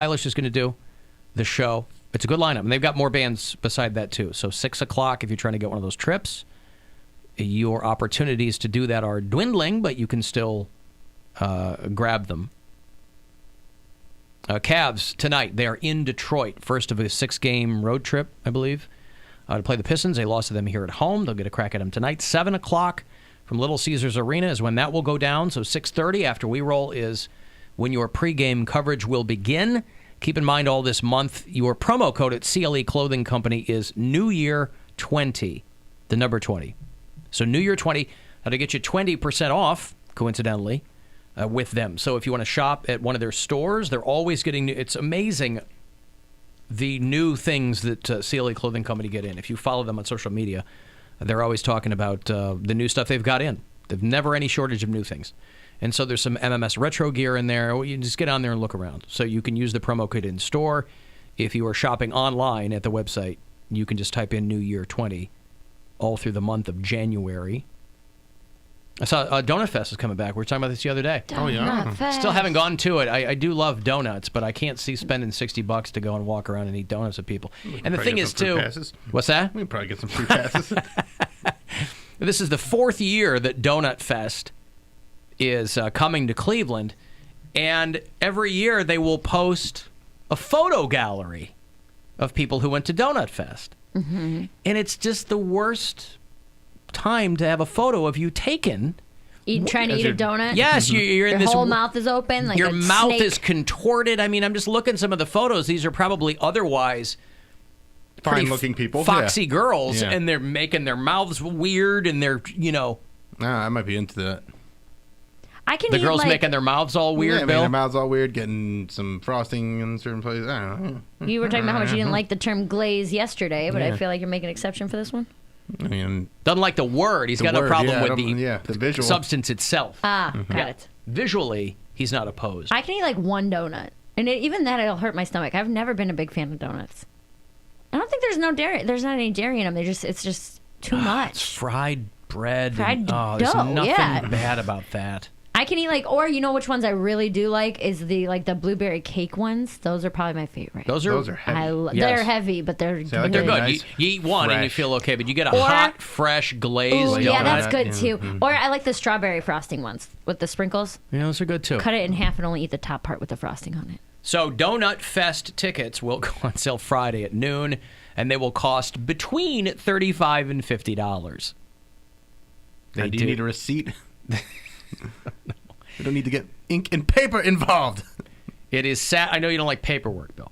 Eilish is going to do the show. It's a good lineup, and they've got more bands beside that, too. So 6 o'clock, if you're trying to get one of those trips, your opportunities to do that are dwindling, but you can still grab them. Cavs, tonight, they are in Detroit. First of a 6-game road trip, I believe, to play the Pistons. They lost to them here at home. They'll get a crack at them tonight. 7 o'clock from Little Caesars Arena is when that will go down. So 6:30 after we roll is when your pregame coverage will begin. Keep in mind all this month, your promo code at CLE Clothing Company is New Year 20, the number 20. So New Year 20, that'll get you 20% off, coincidentally, with them. So if you want to shop at one of their stores, they're always getting new. It's amazing the new things that CLE Clothing Company get in. If you follow them on social media, they're always talking about the new stuff they've got in. There's never any shortage of new things. And so there's some MMS retro gear in there. You just get on there and look around. So you can use the promo code in store. If you are shopping online at the website, you can just type in New Year 20 all through the month of January. I saw Donut Fest is coming back. We were talking about this the other day. Donut Fest. Still haven't gone to it. I do love donuts, but I can't see spending $60 to go and walk around and eat donuts with people. And the thing is, too... Passes. What's that? We can probably get some free passes. This is the 4th year that Donut Fest is coming to Cleveland, and every year they will post a photo gallery of people who went to Donut Fest. Mm-hmm. And it's just the worst time to have a photo of you taken. Trying to eat a donut? Yes, you're in your this... whole mouth is open like your a mouth snake. is contorted. I mean, I'm just looking at some of the photos. These are probably otherwise... fine-looking people. Foxy girls, Yeah. and they're making their mouths weird, and they're, I might be into that. I can the eat, girls making their mouths all weird, Yeah, Bill? their mouths all weird, getting some frosting in certain places. I don't know. You were talking about how much you didn't like the term glaze yesterday, but I feel like you're making an exception for this one. I mean, Doesn't like the word. He's got no problem with the visual substance itself. Got it. Visually, he's not opposed. I can eat like one donut, and even that it'll hurt my stomach. I've never been a big fan of donuts. I don't think there's no dairy. There's not any dairy in them. It's just too much. It's fried bread. Fried dough. There's nothing bad about that. I can eat or you know which ones I really do like is the blueberry cake ones. Those are probably my favorite. Those are heavy. They're heavy, but they're they're good. Nice, you eat one fresh. and you feel okay, but you get a hot, fresh glazed donut. Yeah, that's good too. Or I like the strawberry frosting ones with the sprinkles. Yeah, those are good too. Cut it in half and only eat the top part with the frosting on it. So Donut Fest tickets will go on sale Friday at noon, and they will cost between $35 and $50. Do you need a receipt? You don't need to get ink and paper involved. It is I know you don't like paperwork, Bill.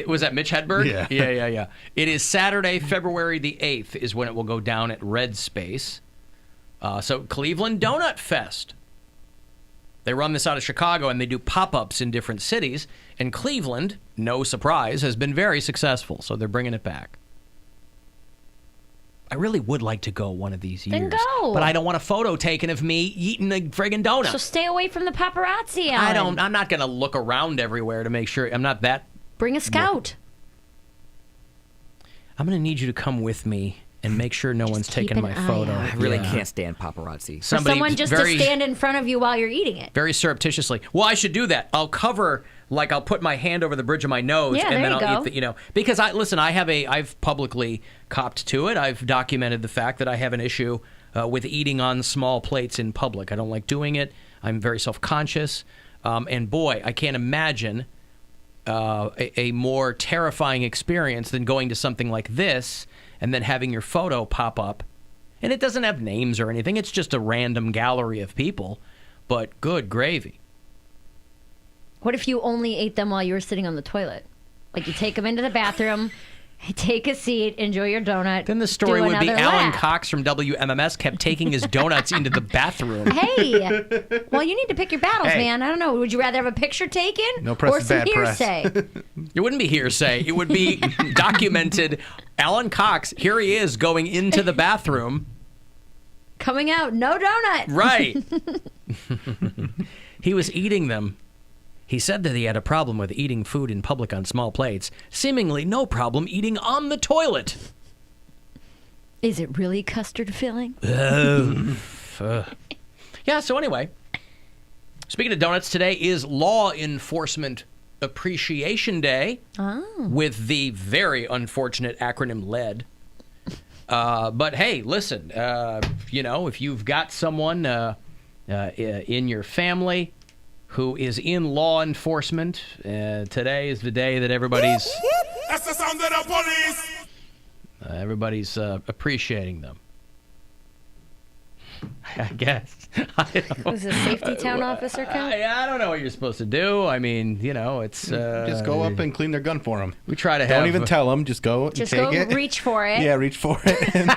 Was that Mitch Hedberg? Yeah. Yeah. It is Saturday, February the 8th is when it will go down at Red Space. So Cleveland Donut Fest. They run this out of Chicago, and they do pop-ups in different cities. And Cleveland, no surprise, has been very successful. So they're bringing it back. I really would like to go one of these years. Then go. But I don't want a photo taken of me eating a friggin' donut. So stay away from the paparazzi, Alan. I'm not going to look around everywhere to make sure. I'm not that. Bring a scout. I'm going to need you to come with me and make sure no one's taking my photo. out. I really can't stand paparazzi. For someone just to stand in front of you while you're eating it. Very surreptitiously. Well, I should do that. I'll put my hand over the bridge of my nose, Yeah, and then there you I'll go. eat because I've publicly copped to it. I've documented the fact that I have an issue with eating on small plates in public. I don't like doing it. I'm very self-conscious. And boy, I can't imagine a more terrifying experience than going to something like this and then having your photo pop up. And it doesn't have names or anything. It's just a random gallery of people. But good gravy. What if you only ate them while you were sitting on the toilet? Like you take them into the bathroom, take a seat, enjoy your donut. Then the story do would be another Alan lap. Cox from WMMS kept taking his donuts into the bathroom. Hey, well, you need to pick your battles, Hey. man. I don't know. Would you rather have a picture taken No press or is some bad press. hearsay? It wouldn't be hearsay. It would be documented. Alan Cox, here he is going into the bathroom. Coming out, no donut. Right. He was eating them. He said that he had a problem with eating food in public on small plates. Seemingly no problem eating on the toilet. Is it really custard filling? Yeah, so anyway, speaking of donuts, today is Law Enforcement Appreciation Day with the very unfortunate acronym LED. But hey, listen, if you've got someone in your family who is in law enforcement, today is the day that everybody's That's the sound of the police. Everybody's appreciating them. I guess. Was a safety town officer count? I don't know what you're supposed to do. I mean, it's... just go up and clean their gun for them. We try to have... Don't even tell them. Just go and Just take go it. reach for it. Yeah, reach for it. And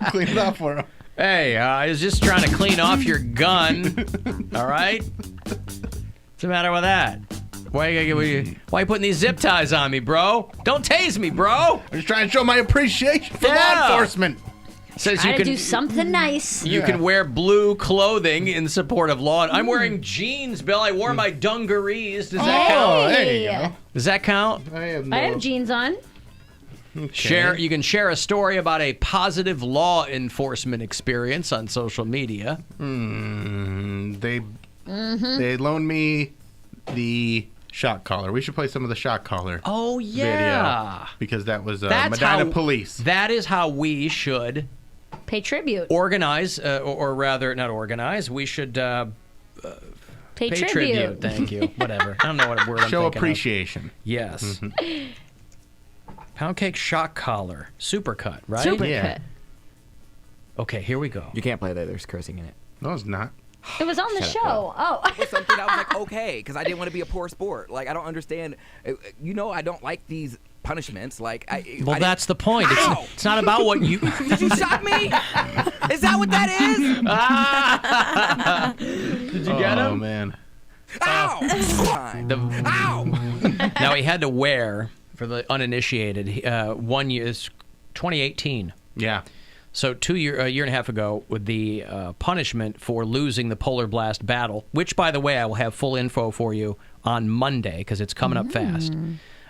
clean it up for them. Hey, I was just trying to clean off your gun. All right? What's the matter with that? Why you putting these zip ties on me, bro? Don't tase me, bro. I'm just trying to show my appreciation for law enforcement. Says Try you to can do something nice. You can wear blue clothing in support of law. I'm wearing jeans, Bill. I wore my dungarees. Does that count? Oh, there you go. Does that count? I have I have jeans on. Okay. You can share a story about a positive law enforcement experience on social media. They loaned me the shock collar. We should play some of the shock collar. Oh yeah, video, because that was That's Medina how- Police. That is how we should Pay tribute. organize, or rather, not organize. We should Pay pay tribute. Thank you. Whatever. I don't know what word I'm Show thinking of. appreciation. Yes. Poundcake shock collar, supercut, right? Super Yeah. cut. Okay, here we go. You can't play that. There's cursing in it. No, it's not. It was on the Shut up, show. Oh. Was something I was like, okay, because I didn't want to be a poor sport. Like, I don't understand. I don't like these punishments. Like, Well, that's the point. Ow! It's not about what you. Did you shock me? Is that what that is? Did you get Oh him? man. Ow! Ow! Now he had to wear, for the uninitiated, 1 year, 2018. Yeah. So a year and a half ago, with the punishment for losing the Polar Blast battle, which, by the way, I will have full info for you on Monday because it's coming up fast.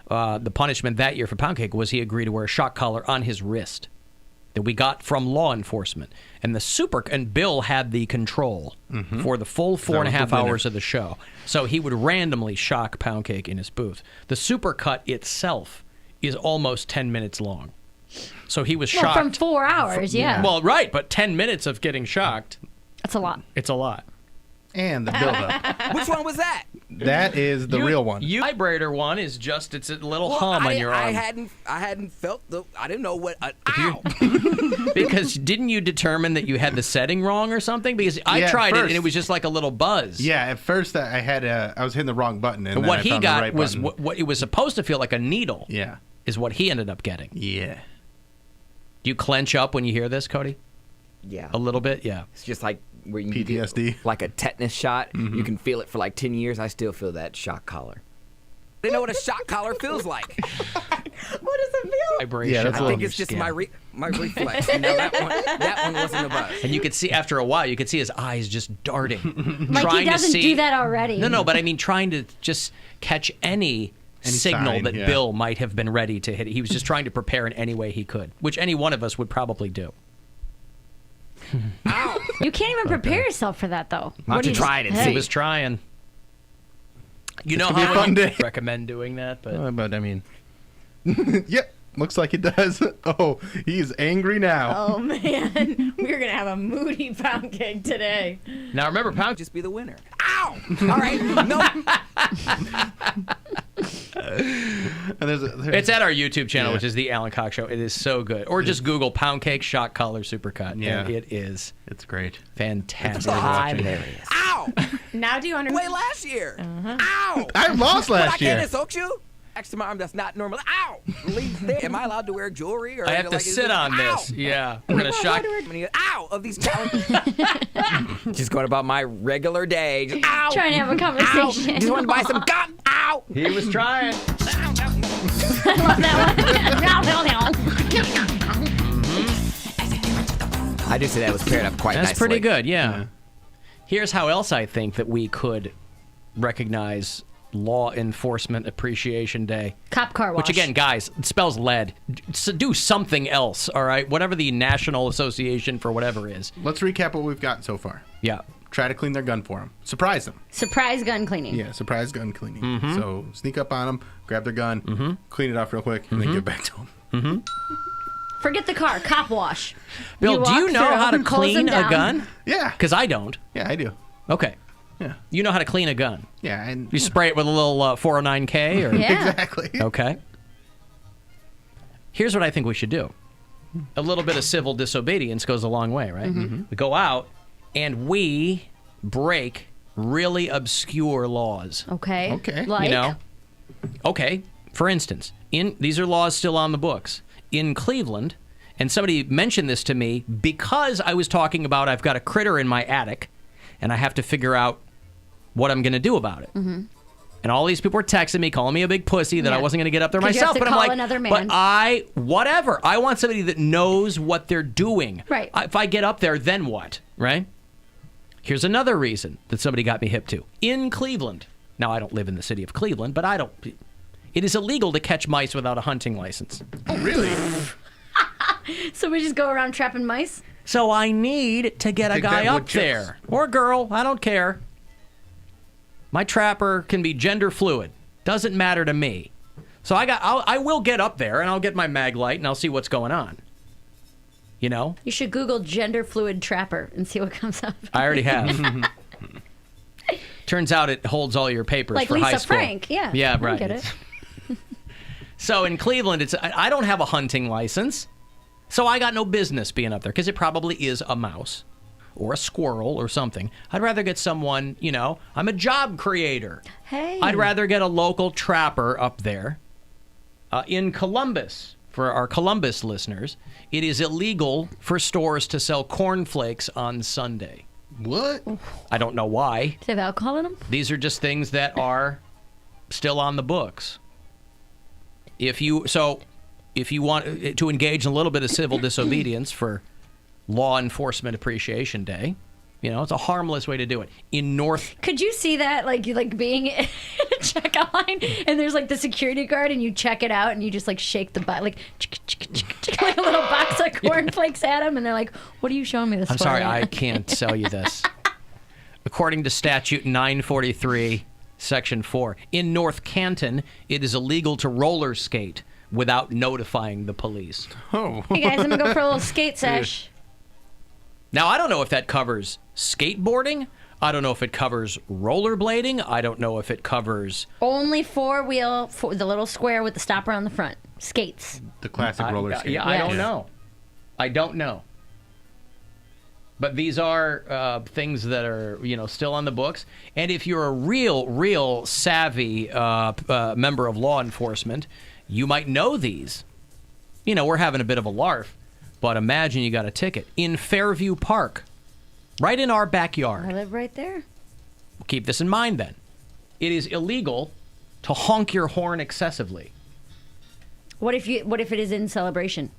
The punishment that year for Poundcake was he agreed to wear a shock collar on his wrist that we got from law enforcement. And Bill had the control for the full 4.5 hours of the show. So he would randomly shock Poundcake in his booth. The supercut itself is almost 10 minutes long. So he was shocked. From 4 hours, yeah. Well, right, but 10 minutes of getting shocked, That's a lot. it's a lot. And the build-up. Which one was that? That is the real one. The vibrator one is just, it's a little Well, hum on your arm. I hadn't felt I didn't know what. Ow! Because didn't you determine that you had the setting wrong or something? Because I Yeah, at tried it and first. it was just like a little buzz. Yeah, at first I was hitting the wrong button. And And then what I he found got the right was button. what it was supposed to feel like a needle. Yeah. Is what he ended up getting. Yeah. Do you clench up when you hear this, Cody? Yeah. A little bit? Yeah. It's just like where you can PTSD. get, like a tetanus shot. You can feel it for like 10 years. I still feel that shock collar. I didn't know what a shock collar feels like. What does it feel? Vibration. Yeah, that's I a think little it's just skin. my reflex. You know, that one wasn't a buzz. And you could see, after a while, you could see his eyes just darting. Like trying he doesn't to see, do that already. No, but I mean trying to just catch any signal sign, that yeah. Bill might have been ready to hit. He was just trying to prepare in any way he could, which any one of us would probably do. You can't even prepare yourself for that, though. Why don't you try it and see? He was trying. You know gonna be a how fun I day. recommend doing that, but But I mean, yep. Looks like it does. Oh, he's angry now. Oh, man. We're going to have a moody pound cake today. now remember, Pound. Just be the winner. Ow! All right. No. And there's It's at our YouTube channel, Yeah. which is the Alan Cox Show. It is so good. Or just Google Poundcake shock collar supercut. Yeah. And it is it's great. fantastic. Hilarious. Ow! Now do you Way understand? last year. Ow! I lost But I last year. can't insult you. Next to my arm, that's not normal. Ow! Leave there. Am I allowed to wear jewelry? Or I have to is sit it- on Ow! this. Yeah. We're going to shock. Ow! Of these challenges. Just going about my regular day. Just, ow! Trying to have a Ow! conversation. Just want to buy some gum. Ow! He was trying. I love that one. I just said that was paired up quite That's nicely. pretty good, yeah. Here's how else I think that we could recognize Law Enforcement Appreciation Day. Cop car wash. Which, again, guys, it spells lead. Do something else, all right? Whatever the National Association for whatever is. Let's recap what we've got so far. Yeah. try to clean their gun for them. Surprise them. Surprise gun cleaning. Yeah, surprise gun cleaning. So sneak up on them, grab their gun, clean it off real quick, and then get back to them. Forget the car. Cop wash. Bill, do you walk know through, how to close them clean a down. gun? Yeah. Because I don't. Yeah, I do. Okay. Yeah. You know how to clean a gun. Yeah. And, You spray it with a little 409K? Or... Yeah. Exactly. Okay. Here's what I think we should do. A little bit of civil disobedience goes a long way, right? We go out and we break really obscure laws. Okay. Okay. Like? You know? Okay. For instance, these are laws still on the books. In Cleveland, and somebody mentioned this to me because I was talking about I've got a critter in my attic and I have to figure out what I'm going to do about it. And all these people were texting me, calling me a big pussy that I Yeah. wasn't going to get up there 'Cause you have myself. to But I'm call like, another man. but I want somebody that knows what they're doing. Right. If I get up there, then what? Right? Here's another reason that somebody got me hip to. In Cleveland, now I don't live in the city of Cleveland, but it is illegal to catch mice without a hunting license. Oh, really? So we just go around trapping mice? So I need to get a Take guy that, up wood chips. there. Or girl, I don't care. My trapper can be gender fluid. Doesn't matter to me. So I will get up there and I'll get my mag light and I'll see what's going on. You know? You should Google gender fluid trapper and see what comes up. I already have. Turns out it holds all your papers Like for Lisa high school. Frank, yeah. Yeah, I right. get it. So in Cleveland, I don't have a hunting license, so I got no business being up there because it probably is a mouse or a squirrel or something. I'd rather get someone, I'm a job creator. Hey. I'd rather get a local trapper up there. In Columbus, for our Columbus listeners, it is illegal for stores to sell cornflakes on Sunday. What? I don't know why. Do they have alcohol in them? These are just things that are still on the books. If you want to engage in a little bit of civil disobedience for Law Enforcement Appreciation Day, it's a harmless way to do it. In North, Could you see that, like being in a checkout line, and there's like the security guard, and you check it out, and you just like shake the butt, like like a little box of cornflakes at them, and they're like, "What are you showing me this I'm for?" sorry, I can't sell you this. According to Statute 943, Section 4, in North Canton, it is illegal to roller skate without notifying the police. Oh. Hey guys, I'm gonna go for a little skate sesh. Now, I don't know if that covers skateboarding. I don't know if it covers rollerblading. I don't know if it covers... Only four-wheel, the little square with the stopper on the front. Skates. The classic roller skate. Yeah, I don't Yes. know. I don't know. But these are things that are, still on the books. And if you're a real savvy member of law enforcement, you might know these. We're having a bit of a larf, but imagine you got a ticket in Fairview Park, right in our backyard. I live right there. Keep this in mind, then. It is illegal to honk your horn excessively. What if it is in celebration?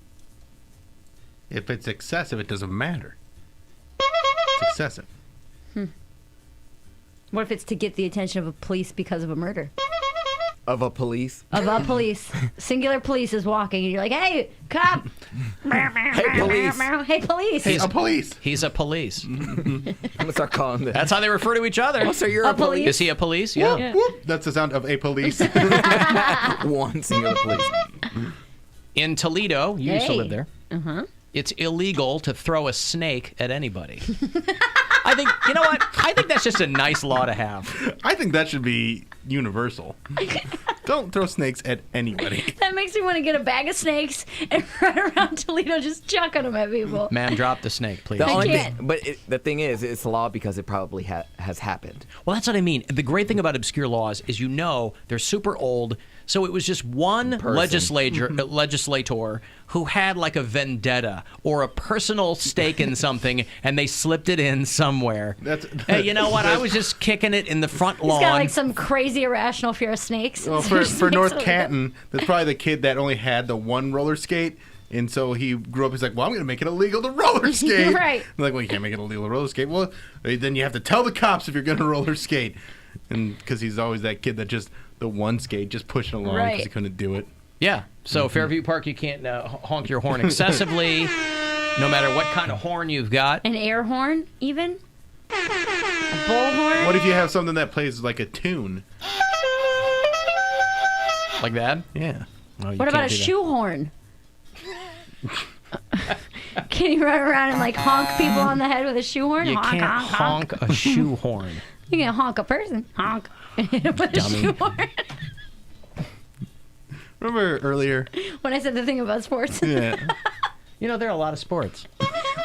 If it's excessive, it doesn't matter. It's excessive. What if it's to get the attention of a police because of a murder? Of a police. Of a police. Singular police is walking, and you're like, "Hey, cop!" Hey, police. Hey, police! A police. He's a police. I'm gonna start calling this. That's how they refer to each other. Oh, so you're a police. Is he a police? Yeah. Yeah. Whoop. That's the sound of a police. One singular police. In Toledo, you used to Hey. live there. It's illegal to throw a snake at anybody. I think, you know what? I think that's just a nice law to have. I think that should be universal. Don't throw snakes at anybody. That makes me want to get a bag of snakes and run around Toledo just chucking them at people. Man, drop the snake, please. The only can't. thing, but the thing is, it's a law because it probably has happened. Well, that's what I mean. The great thing about obscure laws is they're super old. So it was just one legislator who had like a vendetta or a personal stake in something, and they slipped it in somewhere. Hey, you know what? I was just kicking it in the front lawn. He's got like some crazy irrational fear of snakes. Well, for North Canton, that's probably the kid that only had the one roller skate. And so he grew up, he's like, well, I'm going to make it illegal to roller skate. Right. I'm like, well, you can't make it illegal to roller skate. Well, then you have to tell the cops if you're going to roller skate. And because he's always that kid that just, the one skate, just pushing along because Right. he couldn't do it. Yeah. So Fairview Park, you can't honk your horn excessively, no matter what kind of horn you've got. An air horn, even? bullhorn? What if you have something that plays like a tune? Like that? Yeah. Oh, you What about a can't do that. shoehorn? Can you run around and like honk people on the head with a shoehorn? You honk, can't honk, honk. honk a shoehorn. You can honk a person. Honk. With a Dummy. shoehorn. Remember earlier? When I said the thing about sports. Yeah. You know, there are a lot of sports.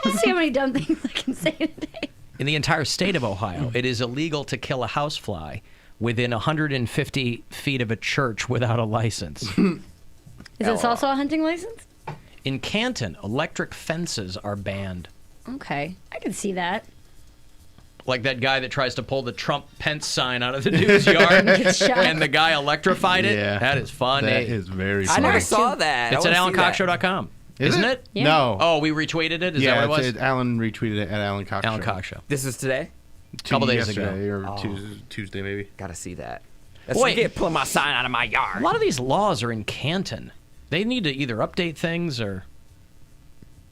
Let's see how many dumb things I can say today. In the entire state of Ohio, it is illegal to kill a housefly within 150 feet of a church without a license. Is this also a hunting license? In Canton, electric fences are banned. Okay. I can see that. Like that guy that tries to pull the Trump Pence sign out of the dude's yard Gets shot. and the guy electrified it. Yeah. That is funny. That is very I funny. never saw that. It's I at wanna see that. AlanCoxShow.com. Is Isn't it? Yeah. No. Oh, we retweeted it? Is yeah, that what it was? Alan retweeted it at Alan Cox Alan Show. Cox Show. This is today? Couple days ago. Yesterday or Oh. Tuesday maybe. Gotta see that. That's Boy. like get pulling my sign out of my A yard. lot of these laws are in Canton. They need to either update things or...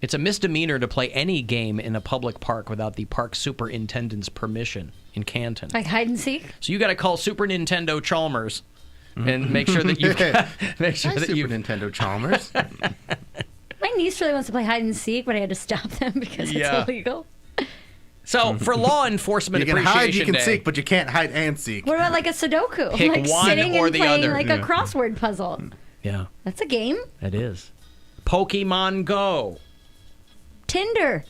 It's a misdemeanor to play any game in a public park without the park superintendent's permission in Canton. Like hide and seek? So you got to call Super Nintendo Chalmers and make sure that you make sure Hi, that Super you Nintendo Chalmers. My niece really wants to play hide and seek, but I had to stop them because Yeah. it's illegal. So for Law Enforcement you can Appreciation hide, you can Day, seek, but you can't hide and seek. What about like a Sudoku? Pick like one sitting or and the playing other. like Yeah. a crossword puzzle. yeah, That's a game. it is. Pokemon Go. Tinder.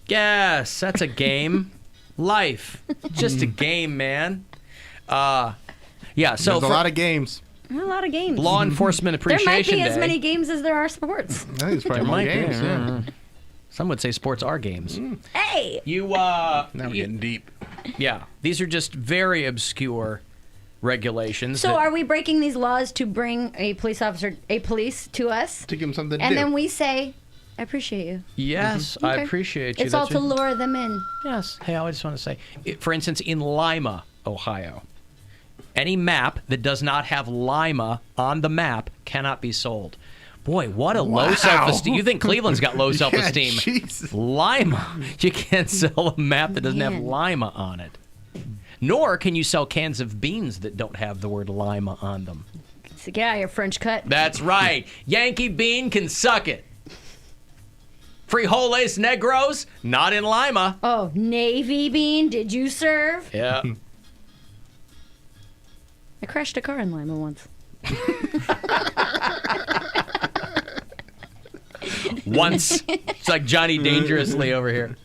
Yes, that's a game. Life, just a game, man. Yeah. So There's a for lot of games. A lot of games. Law Enforcement there Appreciation might be Day. as many games as there are sports. I think it's probably There more might be, games. Yeah. Some would say sports are games. Hey! You Now we're getting deep. yeah, these are just very obscure regulations. So that- are we breaking these laws to bring a police to us? To give them something to And do. then we say, I appreciate you. Yes, I Okay. appreciate you. It's all That's to it. lure them in. Yes. Hey, I just want to say, for instance, in Lima, Ohio, any map that does not have Lima on the map cannot be sold. Boy, what a low Wow. self-esteem. You think Cleveland's got low self-esteem. Yeah, Jesus. Lima. You can't sell a map that doesn't have Man. Lima on it. Nor can you sell cans of beans that don't have the word Lima on them. So get out of your French cut. That's right. Yankee Bean can suck it. Frijoles Negros, not in Lima. Oh, Navy bean, did you serve? Yeah. I crashed a car in Lima once. Once. It's like Johnny Dangerously over here.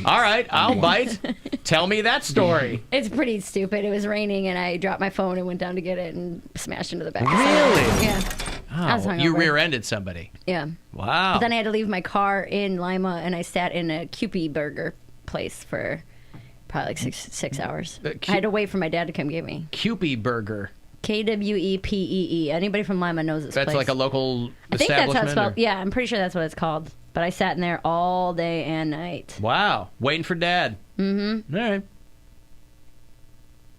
All right, I'll bite. Tell me that story. It's pretty stupid. It was raining and I dropped my phone and went down to get it and smashed into the back. of Really? someone. Yeah. I was Oh, hungover. you rear-ended somebody. Yeah. Wow. But then I had to leave my car in Lima and I sat in a Kewpie burger place for probably like six hours. I had to wait for my dad to come get me. Kewpie Burger. Kwepee. Anybody from Lima knows this That's place. like a local I think that's how it's establishment? spelled. or- Yeah, I'm pretty sure that's what it's called. But I sat in there all day and night. Wow. Waiting for Dad. Mm-hmm. All right.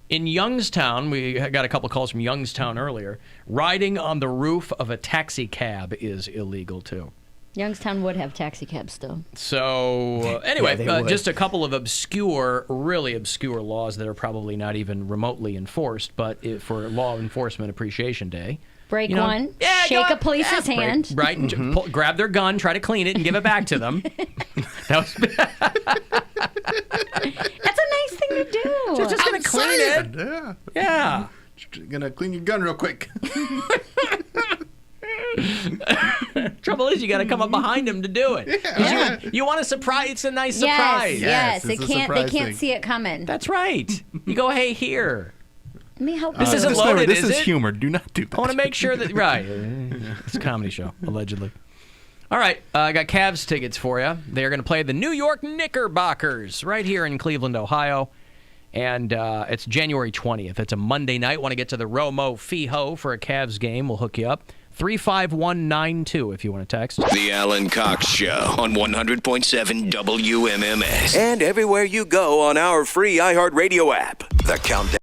In Youngstown, we got a couple calls from Youngstown earlier. Riding on the roof of a taxi cab is illegal, too. Youngstown would have taxi cabs still. So, anyway, they would. just a couple of obscure, really obscure laws that are probably not even remotely enforced, but for Law Enforcement Appreciation Day. Break You know, one, yeah, shake go- a police's yeah, break- hand. Right, and grab their gun, try to clean it, and give it back to them. That was That's a nice thing to do. just gonna clean it. Yeah. Yeah. Just gonna clean your gun real quick. Trouble is, you got to come up behind him to do it. 'Cause You want a surprise. It's a nice surprise. Yes, Yes, it's a They surprise can't thing. see it coming. That's right. You go, hey, here. Let me help This you. isn't Disclaimer, loaded, this is is it? humor. Do not do that. I want to make sure that right. It's a comedy show, allegedly. All right, I got Cavs tickets for you. They're going to play the New York Knickerbockers right here in Cleveland, Ohio, and it's January 20th. It's a Monday night. Want to get to the Romo Fijo for a Cavs game? We'll hook you up. 35192 if you want to text. The Alan Cox Show on 100.7 WMMS. And everywhere you go on our free iHeartRadio app. The countdown